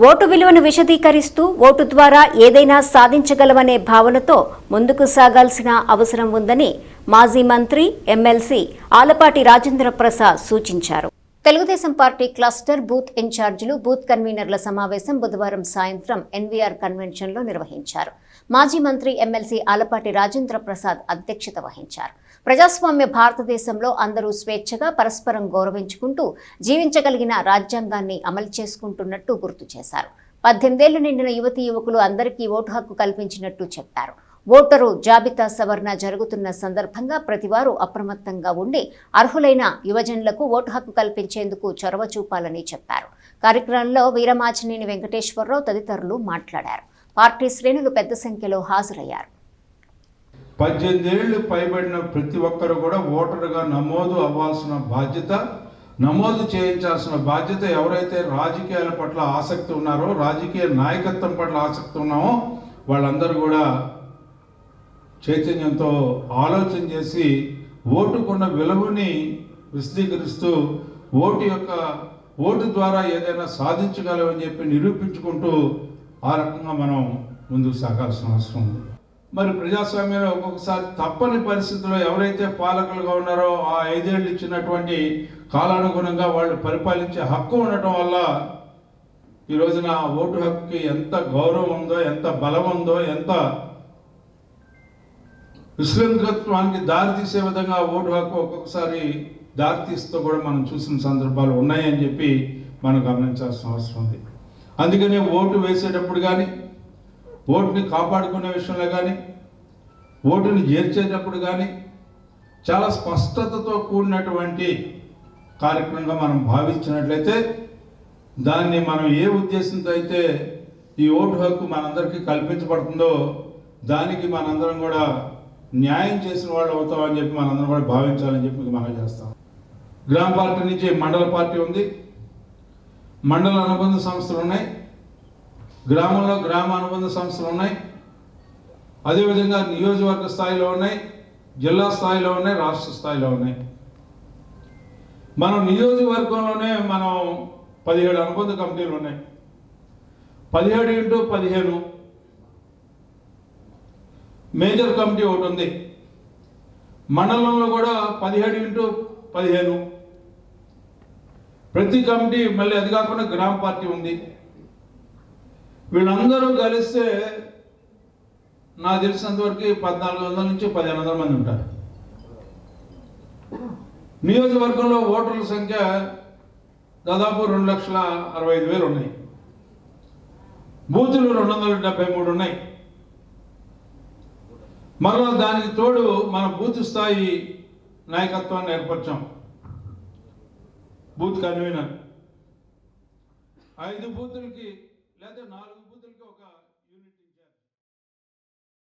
Vote విలువను విశదీకరిస్తూ vote ద్వారా ఏదైనా సాధించగలమనే భావనతో ముందుకు సాగాల్సిన అవసరం ఉందని మాజీ మంత్రి ఎమ్మెల్సీ ఆలపాటి రాజేంద్ర ప్రసాద్ సూచించారు. తెలుగుదేశం పార్టీ క్లస్టర్ బూత్ ఇన్ఛార్జీలు బూత్ కన్వీనర్ల సమావేశం బుధవారం సాయంత్రం ఎన్వీఆర్ కన్వెన్షన్లో నిర్వహించారు. మాజీ మంత్రి ఎమ్మెల్సీ ఆలపాటి రాజేంద్ర ప్రసాద్ అధ్యక్షత వహించారు. ప్రజాస్వామ్య భారతదేశంలో అందరూ స్వేచ్ఛగా పరస్పరం గౌరవించుకుంటూ జీవించగలిగిన రాజ్యాంగాన్ని అమలు చేసుకుంటున్నట్టు గుర్తు చేశారు. 18 ఏళ్లు నిండిన యువతీ యువకులు అందరికీ ఓటు హక్కు కల్పించినట్టు చెప్పారు. ఓటరు జాబితా సవరణ జరుగుతున్న సందర్భంగా ప్రతివారు అప్రమత్తంగా ఉండి అర్హులైన యువజనులకు ఓటు హక్కు కల్పించేందుకు చొరవ చూపాలని చెప్పారు. కార్యక్రమంలో వీరమాచినేని వెంకటేశ్వరరావు తదితరులు మాట్లాడారు. పార్టీ శ్రేణులు పెద్ద సంఖ్యలో హాజరయ్యారు. 18 ఏళ్లు పైబడిన ప్రతి ఒక్కరు కూడా ఓటరుగా నమోదు అవ్వాల్సిన బాధ్యత, నమోదు చేయించాల్సిన బాధ్యత ఎవరైతే రాజకీయాల పట్ల ఆసక్తి ఉన్నారో, రాజకీయ నాయకత్వం పట్ల ఆసక్తి ఉన్నామో వాళ్ళందరూ కూడా చైతన్యంతో ఆలోచన చేసి ఓటుకున్న విలువని విశదీకరిస్తూ ఓటు ద్వారా ఏదైనా సాధించగలమని చెప్పి నిరూపించుకుంటూ ఆ రకంగా మనం ముందుకు సాగాల్సిన అవసరం ఉంది. మరి ప్రజాస్వామ్యంలో ఒక్కొక్కసారి తప్పని పరిస్థితుల్లో ఎవరైతే పాలకులుగా ఉన్నారో ఆ 5 ఏళ్ళు ఇచ్చినటువంటి కాలానుగుణంగా వాళ్ళు పరిపాలించే హక్కు ఉండటం వల్ల ఈ రోజున ఓటు హక్కుకి ఎంత గౌరవం ఉందో, ఎంత బలం ఉందో, ఎంత విశృంఖలత్వానికి దారితీసే విధంగా ఓటు హక్కు ఒక్కొక్కసారి దారితీస్తూ కూడా మనం చూసిన సందర్భాలు ఉన్నాయని చెప్పి మనం గమనించాల్సిన అవసరం ఉంది. అందుకనే ఓటు వేసేటప్పుడు కానీ, ఓటుని కాపాడుకునే విషయంలో కానీ, ఓటుని చేర్చేటప్పుడు కానీ చాలా స్పష్టతతో కూడినటువంటి కార్యక్రమంగా మనం భావించినట్లయితే దాన్ని మనం ఏ ఉద్దేశంతో అయితే ఈ ఓటు హక్కు మనందరికీ కల్పించబడుతుందో దానికి మనందరం కూడా న్యాయం చేసిన వాళ్ళు అవుతామని చెప్పి మనందరం కూడా భావించాలని చెప్పి మనం చేస్తాం. గ్రామ పార్టీ నుంచి మండల పార్టీ ఉంది, మండల అనుబంధ సంస్థలు ఉన్నాయి, గ్రామంలో గ్రామ అనుబంధ సంస్థలు ఉన్నాయి, అదేవిధంగా నియోజకవర్గ స్థాయిలో ఉన్నాయి, జిల్లా స్థాయిలో ఉన్నాయి, రాష్ట్ర స్థాయిలో ఉన్నాయి. మనం నియోజకవర్గంలోనే మనం 17 అనుబంధ కమిటీలు ఉన్నాయి. 17x15 మేజర్ కమిటీ ఒకటి ఉంది. మండలంలో కూడా 17x15 ప్రతి కమిటీ, మళ్ళీ అది కాకుండా గ్రామ పార్టీ ఉంది. వీళ్ళందరూ కలిస్తే నాకు తెలిసినంతవరకు 1400 నుంచి 1500 మంది ఉంటారు. నియోజకవర్గంలో ఓటర్ల సంఖ్య దాదాపు 2,65,000 ఉన్నాయి. బూతులు 273 ఉన్నాయి. మరలా దానికి తోడు మన బూత్ స్థాయి నాయకత్వాన్ని ఏర్పరిచాం. బూత్ కన్వీనర్ 5 బూతులకి లేదా 4